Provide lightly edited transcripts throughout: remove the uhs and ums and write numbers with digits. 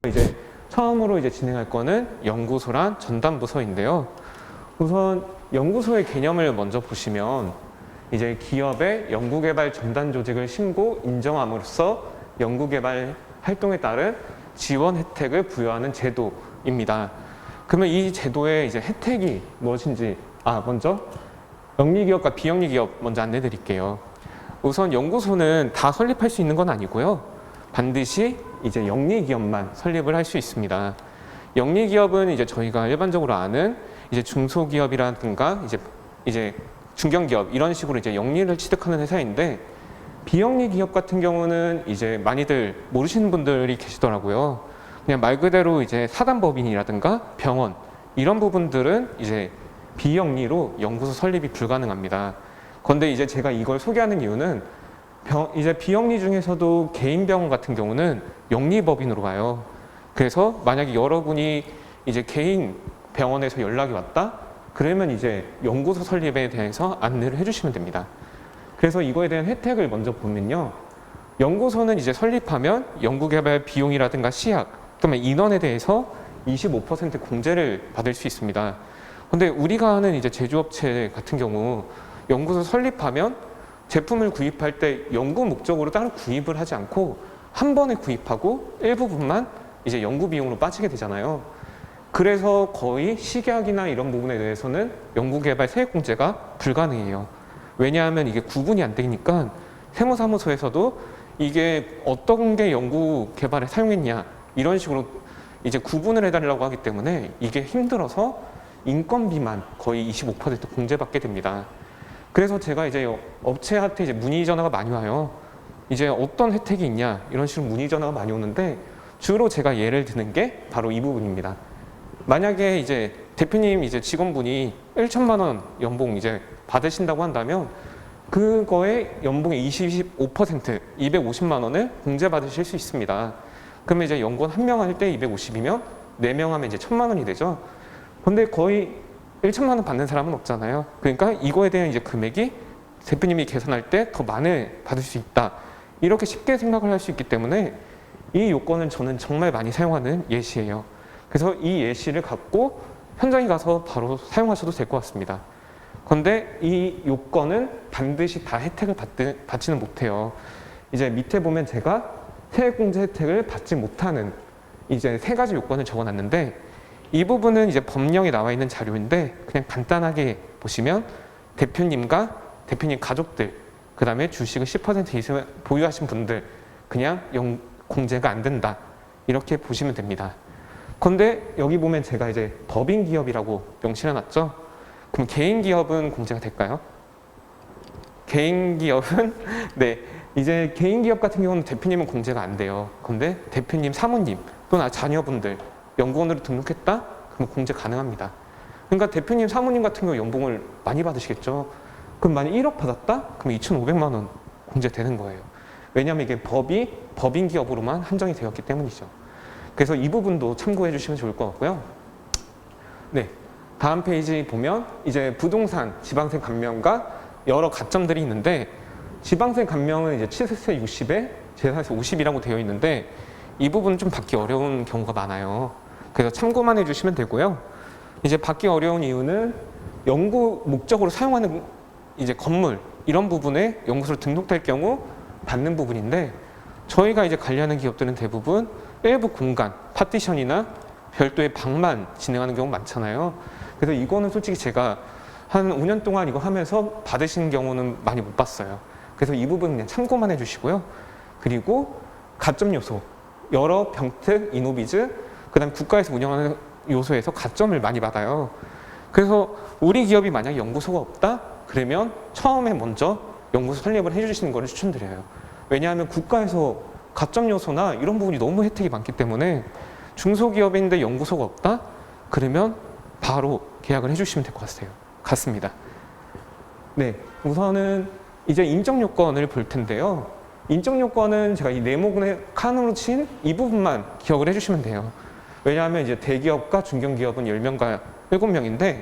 이제 처음으로 이제 진행할 거는 연구소란 전담부서인데요. 우선 연구소의 개념을 먼저 보시면 이제 기업의 연구개발 전담 조직을 신고 인정함으로써 연구개발 활동에 따른 지원 혜택을 부여하는 제도입니다. 그러면 이 제도의 이제 혜택이 무엇인지 먼저 영리기업과 비영리기업 먼저 안내 드릴게요. 우선 연구소는 다 설립할 수 있는 건 아니고요. 반드시 이제 영리기업만 설립을 할 수 있습니다. 영리기업은 이제 저희가 일반적으로 아는 이제 중소기업이라든가 이제 중견기업 이런 식으로 이제 영리를 취득하는 회사인데, 비영리기업 같은 경우는 이제 많이들 모르시는 분들이 계시더라고요. 그냥 말 그대로 이제 사단법인이라든가 병원 이런 부분들은 이제 비영리로 연구소 설립이 불가능합니다. 그런데 이제 제가 이걸 소개하는 이유는 이제 비영리 중에서도 개인 병원 같은 경우는 영리법인으로 가요. 그래서 만약에 여러분이 이제 개인 병원에서 연락이 왔다? 그러면 이제 연구소 설립에 대해서 안내를 해주시면 됩니다. 그래서 이거에 대한 혜택을 먼저 보면요. 연구소는 이제 설립하면 연구개발 비용이라든가 시약, 그다음에 인원에 대해서 25% 공제를 받을 수 있습니다. 근데 우리가 하는 이제 제조업체 같은 경우 연구소 설립하면 제품을 구입할 때 연구 목적으로 따로 구입을 하지 않고 한 번에 구입하고 일부분만 이제 연구 비용으로 빠지게 되잖아요. 그래서 거의 식약이나 이런 부분에 대해서는 연구개발 세액공제가 불가능해요. 왜냐하면 이게 구분이 안 되니까 세무사무소에서도 이게 어떤 게 연구개발에 사용했냐 이런 식으로 이제 구분을 해달라고 하기 때문에 이게 힘들어서 인건비만 거의 25% 공제받게 됩니다. 그래서 제가 이제 업체한테 이제 문의 전화가 많이 와요. 이제 어떤 혜택이 있냐 이런 식으로 문의 전화가 많이 오는데, 주로 제가 예를 드는 게 바로 이 부분입니다. 만약에 이제 대표님 이제 직원분이 1천만 원 연봉 이제 받으신다고 한다면 그거에 연봉의 25% 250만 원을 공제받으실 수 있습니다. 그러면 이제 연구원 한 명 할 때 250이면 4명 하면 이제 1,000만 원이 되죠. 근데 거의 1천만 원 받는 사람은 없잖아요. 그러니까 이거에 대한 이제 금액이 대표님이 계산할 때 더 많이 받을 수 있다. 이렇게 쉽게 생각을 할 수 있기 때문에 이 요건은 저는 정말 많이 사용하는 예시예요. 그래서 이 예시를 갖고 현장에 가서 바로 사용하셔도 될 것 같습니다. 그런데 이 요건은 반드시 다 혜택을 받지는 못해요. 이제 밑에 보면 제가 세액공제 혜택을 받지 못하는 이제 3가지 요건을 적어놨는데, 이 부분은 이제 법령에 나와 있는 자료인데 그냥 간단하게 보시면 대표님과 대표님 가족들, 그 다음에 주식을 10% 이상 보유하신 분들 그냥 공제가 안 된다 이렇게 보시면 됩니다. 그런데 여기 보면 제가 이제 법인 기업이라고 명시해 놨죠. 그럼 개인 기업은 공제가 될까요? 개인 기업은 네, 이제 개인 기업 같은 경우는 대표님은 공제가 안 돼요. 그런데 대표님 사모님 또는 자녀분들 연구원으로 등록했다? 그럼 공제 가능합니다. 그러니까 대표님 사모님 같은 경우 연봉을 많이 받으시겠죠. 그럼 만약 1억 받았다? 그럼 2,500만 원 공제되는 거예요. 왜냐하면 이게 법인 기업으로만 한정이 되었기 때문이죠. 그래서 이 부분도 참고해 주시면 좋을 것 같고요. 네, 다음 페이지 보면 이제 부동산 지방세 감면과 여러 가점들이 있는데, 지방세 감면은 이제 취득세 60에 재산세 50이라고 되어 있는데 이 부분은 좀 받기 어려운 경우가 많아요. 그래서 참고만 해주시면 되고요. 이제 받기 어려운 이유는 연구 목적으로 사용하는 이제 건물 이런 부분에 연구소로 등록될 경우 받는 부분인데, 저희가 이제 관리하는 기업들은 대부분 일부 공간, 파티션이나 별도의 방만 진행하는 경우 많잖아요. 그래서 이거는 솔직히 제가 한 5년 동안 이거 하면서 받으신 경우는 많이 못 봤어요. 그래서 이 부분은 그냥 참고만 해주시고요. 그리고 가점 요소, 여러 병특, 이노비즈, 그 다음에 국가에서 운영하는 요소에서 가점을 많이 받아요. 그래서 우리 기업이 만약에 연구소가 없다? 그러면 처음에 먼저 연구소 설립을 해주시는 것을 추천드려요. 왜냐하면 국가에서 가점 요소나 이런 부분이 너무 혜택이 많기 때문에 중소기업인데 연구소가 없다? 그러면 바로 계약을 해주시면 될 것 같습니다. 네, 우선은 이제 인적 요건을 볼 텐데요. 인적 요건은 제가 이 네모의 칸으로 친 이 부분만 기억을 해주시면 돼요. 왜냐하면 이제 대기업과 중견기업은 10명과 7명인데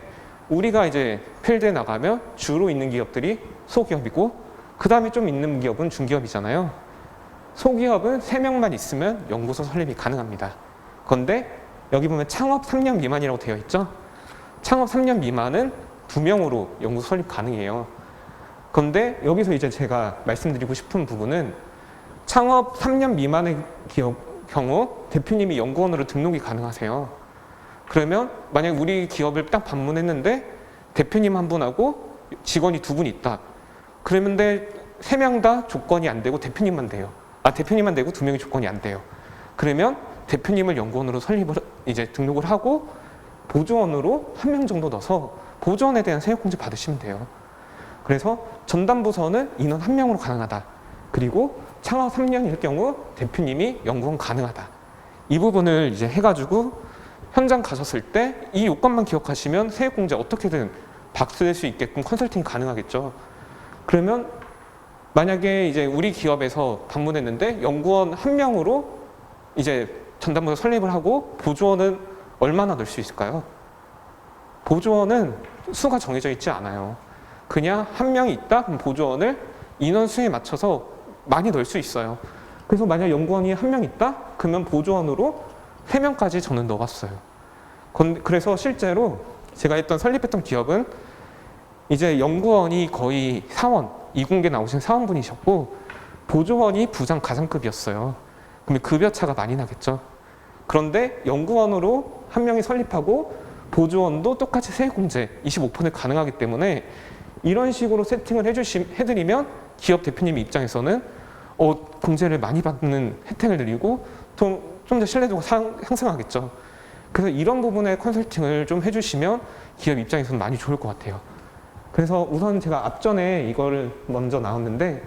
우리가 이제 필드에 나가면 주로 있는 기업들이 소기업이고 그 다음에 좀 있는 기업은 중기업이잖아요. 소기업은 3명만 있으면 연구소 설립이 가능합니다. 그런데 여기 보면 창업 3년 미만이라고 되어 있죠. 창업 3년 미만은 2명으로 연구소 설립 가능해요. 그런데 여기서 이제 제가 말씀드리고 싶은 부분은 창업 3년 미만의 기업 경우 대표님이 연구원으로 등록이 가능하세요. 그러면 만약 우리 기업을 딱 방문했는데 대표님 한 분하고 직원이 2분 있다. 그러는데 3명 다 조건이 안 되고 대표님만 돼요. 대표님만 되고 2명이 조건이 안 돼요. 그러면 대표님을 연구원으로 설립을 이제 등록을 하고 보조원으로 1명 정도 넣어서 보조원에 대한 세액공제 받으시면 돼요. 그래서 전담부서는 인원 1명으로 가능하다. 그리고 창업 3년일 경우 대표님이 연구원 가능하다. 이 부분을 이제 해가지고 현장 가셨을 때 이 요건만 기억하시면 세액공제 어떻게든 박스될 수 있게끔 컨설팅이 가능하겠죠. 그러면 만약에 이제 우리 기업에서 방문했는데 연구원 1명으로 이제 전담부서 설립을 하고 보조원은 얼마나 넣을 수 있을까요? 보조원은 수가 정해져 있지 않아요. 그냥 1명이 있다? 그럼 보조원을 인원수에 맞춰서 많이 넣을 수 있어요. 그래서 만약 연구원이 1명 있다? 그러면 보조원으로 3명까지 저는 넣어봤어요. 그래서 실제로 제가 설립했던 기업은 이제 연구원이 거의 사원, 이공계 나오신 사원분이셨고 보조원이 부장 가장급이었어요. 그러면 급여 차가 많이 나겠죠. 그런데 연구원으로 1명이 설립하고 보조원도 똑같이 세액공제 25% 가능하기 때문에 이런 식으로 세팅을 해드리면 기업 대표님 입장에서는 공제를 많이 받는 혜택을 드리고 좀 더 신뢰도가 상승하겠죠. 그래서 이런 부분의 컨설팅을 좀 해주시면 기업 입장에서는 많이 좋을 것 같아요. 그래서 우선 제가 앞전에 이거를 먼저 나왔는데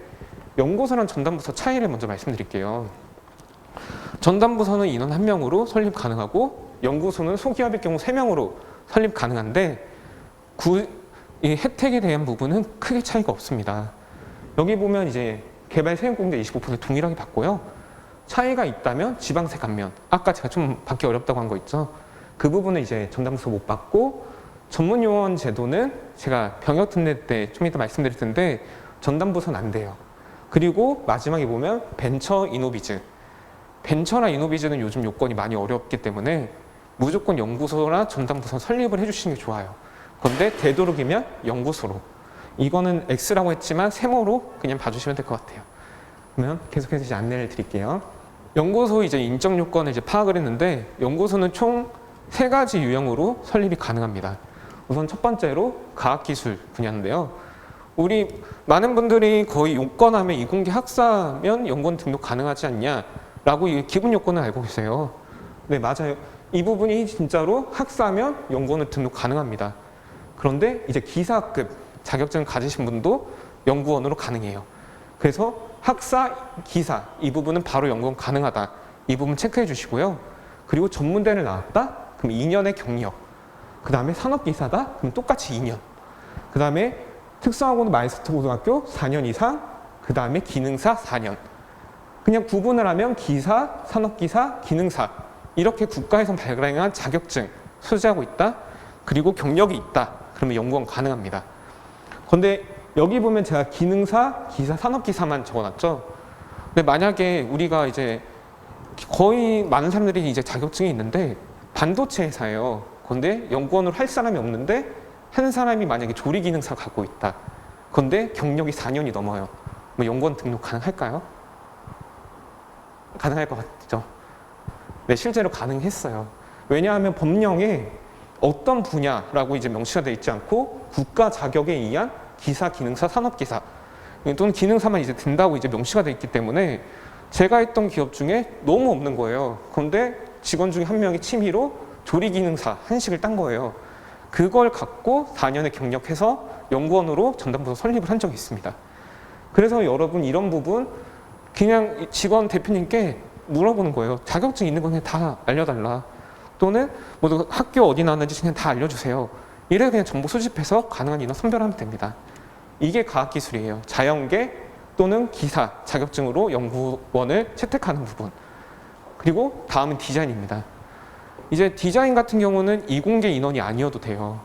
연구소랑 전담부서 차이를 먼저 말씀드릴게요. 전담부서는 인원 1명으로 설립 가능하고 연구소는 소기업의 경우 3명으로 설립 가능한데 이 혜택에 대한 부분은 크게 차이가 없습니다. 여기 보면 이제 개발 세액공제 25% 동일하게 받고요. 차이가 있다면 지방세 감면, 아까 제가 좀 받기 어렵다고 한 거 있죠. 그 부분은 이제 전담부서 못 받고 전문요원 제도는 제가 병역특례 때 좀 이따 말씀드릴 텐데 전담부서는 안 돼요. 그리고 마지막에 보면 벤처 이노비즈. 벤처나 이노비즈는 요즘 요건이 많이 어렵기 때문에 무조건 연구소나 전담부서 설립을 해주시는 게 좋아요. 그런데 되도록이면 연구소로. 이거는 X라고 했지만 세모로 그냥 봐주시면 될 것 같아요. 그러면 계속해서 이제 안내를 드릴게요. 연구소 이제 인적 요건을 이제 파악을 했는데 연구소는 총 3가지 유형으로 설립이 가능합니다. 우선 첫 번째로 과학기술 분야인데요. 우리 많은 분들이 거의 요건하면 이공계 학사면 연구원 등록 가능하지 않냐라고 이 기본 요건을 알고 계세요. 네, 맞아요. 이 부분이 진짜로 학사면 연구원을 등록 가능합니다. 그런데 이제 기사급 자격증을 가지신 분도 연구원으로 가능해요. 그래서 학사, 기사 이 부분은 바로 연구원 가능하다. 이 부분 체크해 주시고요. 그리고 전문대를 나왔다? 그럼 2년의 경력. 그 다음에 산업기사다? 그럼 똑같이 2년. 그 다음에 특성화고는 마이스터 고등학교 4년 이상. 그 다음에 기능사 4년. 그냥 구분을 하면 기사, 산업기사, 기능사 이렇게 국가에서 발행한 자격증 소지하고 있다. 그리고 경력이 있다. 그러면 연구원 가능합니다. 그런데 여기 보면 제가 기능사, 기사, 산업기사만 적어놨죠. 근데 만약에 우리가 이제 거의 많은 사람들이 이제 자격증이 있는데 반도체 회사예요. 그런데 연구원으로 할 사람이 없는데 한 사람이 만약에 조리기능사 갖고 있다. 그런데 경력이 4년이 넘어요. 뭐 연구원 등록 가능할까요? 가능할 것 같죠? 네, 실제로 가능했어요. 왜냐하면 법령에 어떤 분야라고 이제 명시가 되어 있지 않고 국가 자격에 의한 기사, 기능사, 산업기사 또는 기능사만 이제 된다고 이제 명시가 되어 있기 때문에 제가 했던 기업 중에 너무 없는 거예요. 그런데 직원 중에 1명이 취미로 조리기능사 한식을 딴 거예요. 그걸 갖고 4년의 경력해서 연구원으로 전담부서 설립을 한 적이 있습니다. 그래서 여러분 이런 부분 그냥 직원 대표님께 물어보는 거예요. 자격증 있는 건 그냥 다 알려달라. 또는 뭐 학교 어디 나왔는지 그냥 다 알려주세요. 이래 그냥 정보 수집해서 가능한 인원 선별하면 됩니다. 이게 과학기술이에요. 자연계 또는 기사 자격증으로 연구원을 채택하는 부분. 그리고 다음은 디자인입니다. 이제 디자인 같은 경우는 이공계 인원이 아니어도 돼요.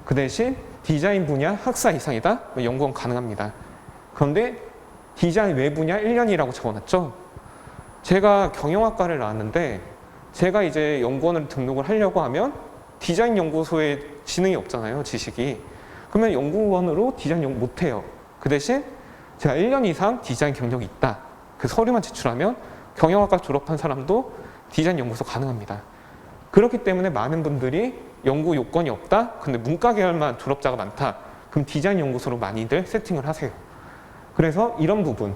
그 대신 디자인 분야 학사 이상이다? 연구원 가능합니다. 그런데 디자인 외 분야 1년이라고 적어놨죠. 제가 경영학과를 나왔는데 제가 이제 연구원을 등록을 하려고 하면 디자인 연구소에 지능이 없잖아요, 지식이. 그러면 연구원으로 디자인 연구 못 해요. 그 대신 제가 1년 이상 디자인 경력이 있다. 그 서류만 제출하면 경영학과 졸업한 사람도 디자인 연구소 가능합니다. 그렇기 때문에 많은 분들이 연구 요건이 없다? 근데 문과 계열만 졸업자가 많다. 그럼 디자인 연구소로 많이들 세팅을 하세요. 그래서 이런 부분,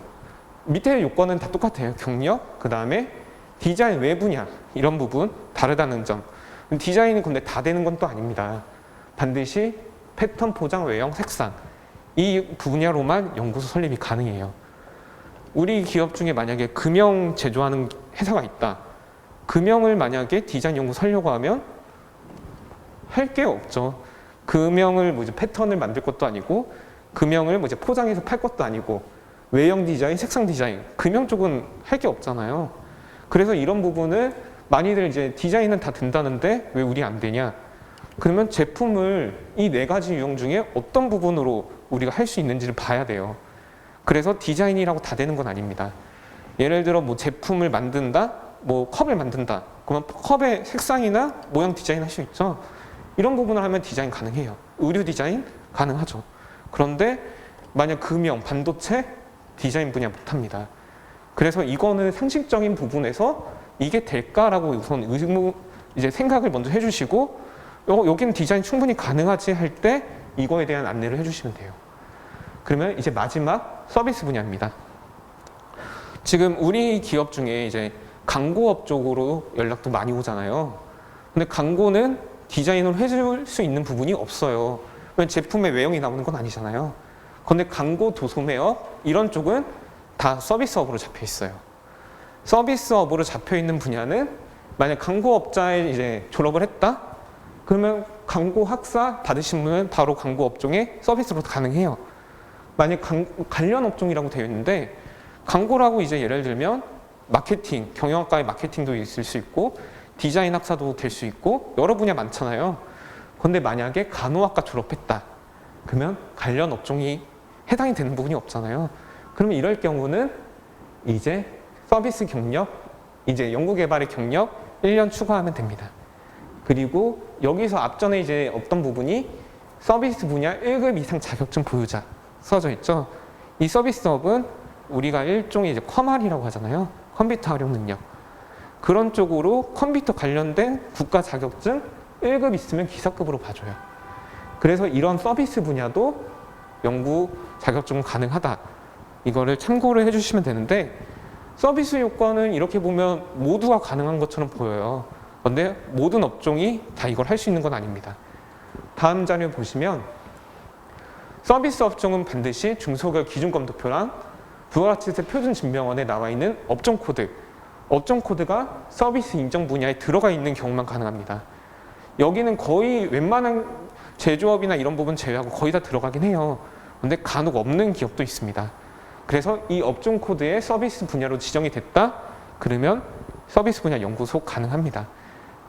밑에 요건은 다 똑같아요. 경력, 그 다음에 디자인 외 분야, 이런 부분 다르다는 점. 디자인이 근데 다 되는 건 또 아닙니다. 반드시 패턴, 포장, 외형, 색상 이 분야로만 연구소 설립이 가능해요. 우리 기업 중에 만약에 금형 제조하는 회사가 있다. 금형을 만약에 디자인 연구소 하려고 하면 할 게 없죠. 금형을 뭐 이제 패턴을 만들 것도 아니고 금형을 뭐 이제 포장해서 팔 것도 아니고 외형 디자인, 색상 디자인, 금형 쪽은 할 게 없잖아요. 그래서 이런 부분을 많이들 이제 디자인은 다 된다는데 왜 우리 안 되냐? 그러면 제품을 이 네 가지 유형 중에 어떤 부분으로 우리가 할 수 있는지를 봐야 돼요. 그래서 디자인이라고 다 되는 건 아닙니다. 예를 들어 뭐 제품을 만든다, 뭐 컵을 만든다. 그러면 컵의 색상이나 모양 디자인 할 수 있죠. 이런 부분을 하면 디자인 가능해요. 의류 디자인 가능하죠. 그런데 만약 금형, 반도체 디자인 분야 못합니다. 그래서 이거는 상식적인 부분에서 이게 될까라고 우선 이제 생각을 먼저 해주시고 여기는 디자인 충분히 가능하지 할 때 이거에 대한 안내를 해주시면 돼요. 그러면 이제 마지막 서비스 분야입니다. 지금 우리 기업 중에 이제 광고업 쪽으로 연락도 많이 오잖아요. 근데 광고는 디자인을 해줄 수 있는 부분이 없어요. 왜냐면 제품의 외형이 나오는 건 아니잖아요. 그런데 광고, 도소매업 이런 쪽은 다 서비스업으로 잡혀 있어요. 서비스업으로 잡혀 있는 분야는 만약 광고업자에 이제 졸업을 했다? 그러면 광고 학사 받으신 분은 바로 광고 업종에 서비스로 가능해요. 만약 관련 업종이라고 되어 있는데 광고라고 이제 예를 들면 마케팅, 경영학과의 마케팅도 있을 수 있고 디자인 학사도 될 수 있고 여러 분야 많잖아요. 그런데 만약에 간호학과 졸업했다. 그러면 관련 업종이 해당이 되는 부분이 없잖아요. 그러면 이럴 경우는 이제 서비스 경력, 이제 연구개발의 경력 1년 추가하면 됩니다. 그리고 여기서 앞전에 이제 어떤 부분이 서비스 분야 1급 이상 자격증 보유자 써져 있죠. 이 서비스업은 우리가 일종의 이제 컴활이라고 하잖아요. 컴퓨터 활용 능력. 그런 쪽으로 컴퓨터 관련된 국가 자격증 1급 있으면 기사급으로 봐줘요. 그래서 이런 서비스 분야도 연구 자격증은 가능하다. 이거를 참고를 해주시면 되는데 서비스 요건은 이렇게 보면 모두가 가능한 것처럼 보여요. 그런데 모든 업종이 다 이걸 할 수 있는 건 아닙니다. 다음 자료 보시면 서비스 업종은 반드시 중소기업 기준검도표랑 부가가치세 표준증명원에 나와 있는 업종 코드, 업종 코드가 서비스 인정 분야에 들어가 있는 경우만 가능합니다. 여기는 거의 웬만한 제조업이나 이런 부분 제외하고 거의 다 들어가긴 해요. 그런데 간혹 없는 기업도 있습니다. 그래서 이 업종 코드의 서비스 분야로 지정이 됐다? 그러면 서비스 분야 연구소 가능합니다.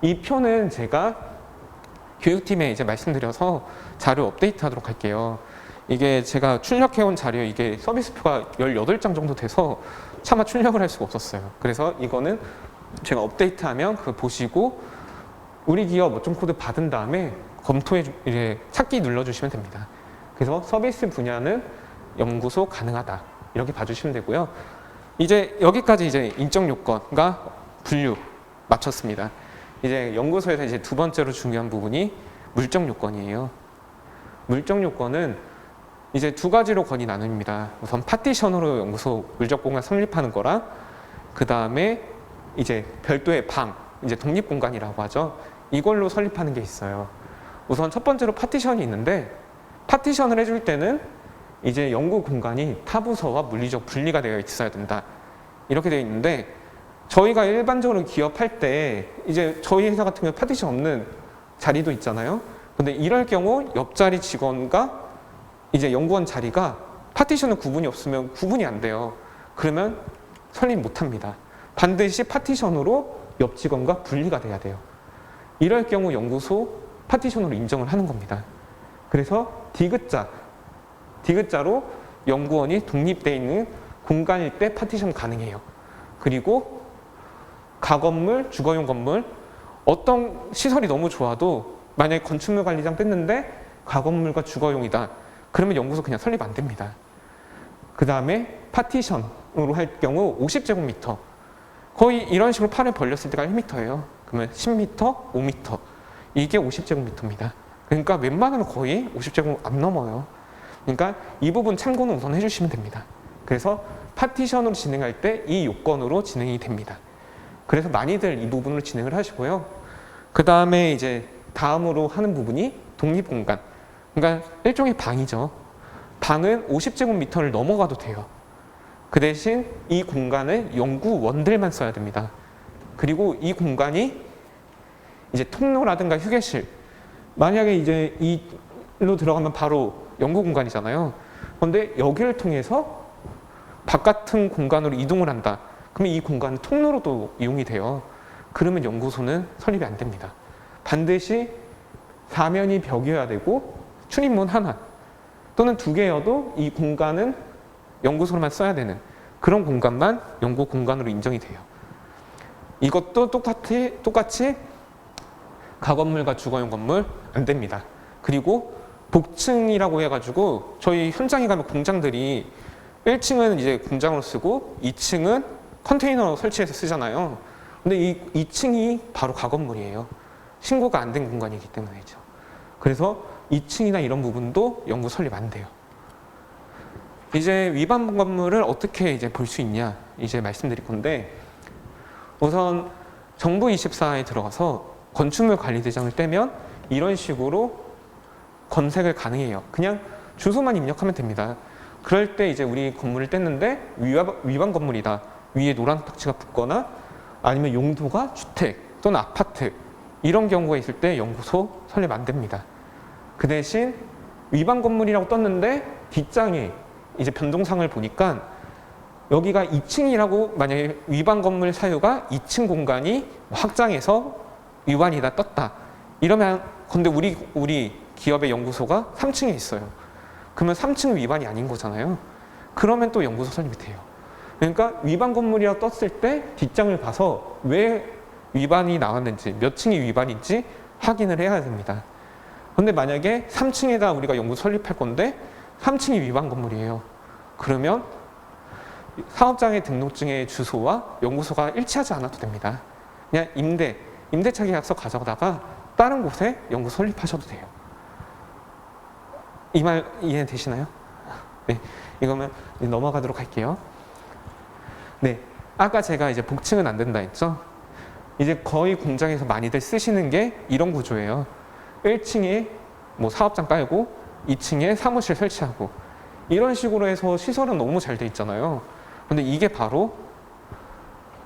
이 표는 제가 교육팀에 이제 말씀드려서 자료 업데이트하도록 할게요. 이게 제가 출력해온 자료, 이게 서비스표가 18장 정도 돼서 차마 출력을 할 수가 없었어요. 그래서 이거는 제가 업데이트하면 그거 보시고 우리 기업 업종 코드 받은 다음에 검토해 이제 찾기 눌러주시면 됩니다. 그래서 서비스 분야는 연구소 가능하다. 이렇게 봐주시면 되고요. 이제 여기까지 이제 인적 요건과 분류 마쳤습니다. 이제 연구소에서 이제 두 번째로 중요한 부분이 물적 요건이에요. 물적 요건은 이제 두 가지로 건이 나뉩니다. 우선 파티션으로 연구소 물적 공간 설립하는 거랑 그 다음에 이제 별도의 방, 이제 독립 공간이라고 하죠. 이걸로 설립하는 게 있어요. 우선 첫 번째로 파티션이 있는데 파티션을 해줄 때는 이제 연구 공간이 타 부서와 물리적 분리가 되어 있어야 된다. 이렇게 되어 있는데 저희가 일반적으로 기업할 때 이제 저희 회사 같은 경우 파티션 없는 자리도 있잖아요. 근데 이럴 경우 옆자리 직원과 이제 연구원 자리가 파티션은 구분이 없으면 구분이 안 돼요. 그러면 설립 못 합니다. 반드시 파티션으로 옆 직원과 분리가 돼야 돼요. 이럴 경우 연구소 파티션으로 인정을 하는 겁니다. 그래서 디귿자로 연구원이 독립되어 있는 공간일 때 파티션 가능해요. 그리고 가건물, 주거용 건물, 어떤 시설이 너무 좋아도 만약에 건축물 관리장 뗐는데 가건물과 주거용이다. 그러면 연구소 그냥 설립 안 됩니다. 그 다음에 파티션으로 할 경우 50제곱미터. 거의 이런 식으로 팔을 벌렸을 때가 1m예요. 그러면 10m, 5m. 이게 50제곱미터입니다. 그러니까 웬만하면 거의 50제곱 안 넘어요. 그러니까 이 부분 참고는 우선 해주시면 됩니다. 그래서 파티션으로 진행할 때 이 요건으로 진행이 됩니다. 그래서 많이들 이 부분을 진행을 하시고요. 그 다음에 이제 다음으로 하는 부분이 독립공간. 그러니까 일종의 방이죠. 방은 50제곱미터를 넘어가도 돼요. 그 대신 이 공간을 연구원들만 써야 됩니다. 그리고 이 공간이 이제 통로라든가 휴게실, 만약에 이제 이로 들어가면 바로 연구 공간이잖아요. 그런데 여기를 통해서 바깥은 공간으로 이동을 한다. 그러면 이 공간은 통로로도 이용이 돼요. 그러면 연구소는 설립이 안 됩니다. 반드시 사면이 벽이어야 되고 출입문 하나 또는 2개여도 이 공간은 연구소로만 써야 되는 그런 공간만 연구 공간으로 인정이 돼요. 이것도 똑같이 가건물과 주거용 건물 안 됩니다. 그리고 복층이라고 해가지고 저희 현장에 가면 공장들이 1층은 이제 공장으로 쓰고 2층은 컨테이너 설치해서 쓰잖아요. 근데 이 2층이 바로 가건물이에요. 신고가 안 된 공간이기 때문이죠. 그래서 2층이나 이런 부분도 연구 설립 안 돼요. 이제 위반 건물을 어떻게 이제 볼 수 있냐 이제 말씀드릴 건데, 우선 정부24에 들어가서 건축물 관리대장을 떼면 이런 식으로 검색을 가능해요. 그냥 주소만 입력하면 됩니다. 그럴 때 이제 우리 건물을 뗐는데 위반 건물이다. 위에 노란 탁치가 붙거나 아니면 용도가 주택 또는 아파트 이런 경우가 있을 때 연구소 설립 안 됩니다. 그 대신 위반 건물이라고 떴는데 뒷장에 이제 변동상을 보니까 여기가 2층이라고 만약에 위반 건물 사유가 2층 공간이 확장해서 위반이다 떴다. 이러면 근데 우리 기업의 연구소가 3층에 있어요. 그러면 3층 위반이 아닌 거잖아요. 그러면 또 연구소 설립이 돼요. 그러니까 위반 건물이라고 떴을 때 뒷장을 봐서 왜 위반이 나왔는지 몇 층이 위반인지 확인을 해야 됩니다. 근데 만약에 3층에다 우리가 연구소 설립할 건데 3층이 위반 건물이에요. 그러면 사업장의 등록증의 주소와 연구소가 일치하지 않아도 됩니다. 그냥 임대차 계약서 가져다가 다른 곳에 연구소 설립하셔도 돼요. 이 말 이해되시나요? 네, 이거면 넘어가도록 할게요. 네, 아까 제가 이제 복층은 안 된다 했죠? 이제 거의 공장에서 많이들 쓰시는 게 이런 구조예요. 1층에 뭐 사업장 깔고 2층에 사무실 설치하고 이런 식으로 해서 시설은 너무 잘 돼 있잖아요. 근데 이게 바로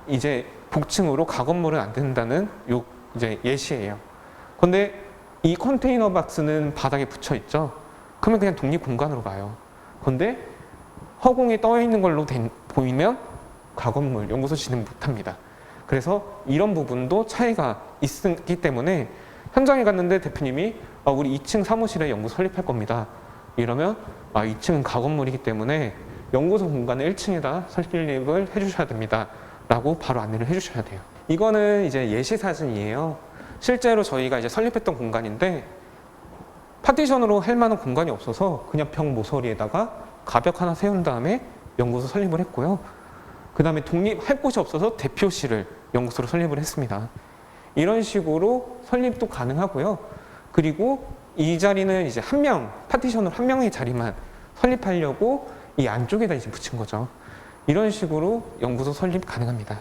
이제 복층으로 가건물은 안 된다는 이제 예시예요. 근데 이 컨테이너 박스는 바닥에 붙여 있죠. 그러면 그냥 독립 공간으로 봐요. 근데 허공에 떠 있는 걸로 보이면 가건물, 연구소 진행 못 합니다. 그래서 이런 부분도 차이가 있기 때문에 현장에 갔는데 대표님이 우리 2층 사무실에 연구소 설립할 겁니다. 이러면 2층은 가건물이기 때문에 연구소 공간을 1층에다 설립을 해주셔야 됩니다. 라고 바로 안내를 해주셔야 돼요. 이거는 이제 예시 사진이에요. 실제로 저희가 이제 설립했던 공간인데 파티션으로 할 만한 공간이 없어서 그냥 벽 모서리에다가 가벽 하나 세운 다음에 연구소 설립을 했고요. 그 다음에 독립할 곳이 없어서 대표실을 연구소로 설립을 했습니다. 이런 식으로 설립도 가능하고요. 그리고 이 자리는 이제 파티션으로 한 명의 자리만 설립하려고 이 안쪽에다 이제 붙인 거죠. 이런 식으로 연구소 설립 가능합니다.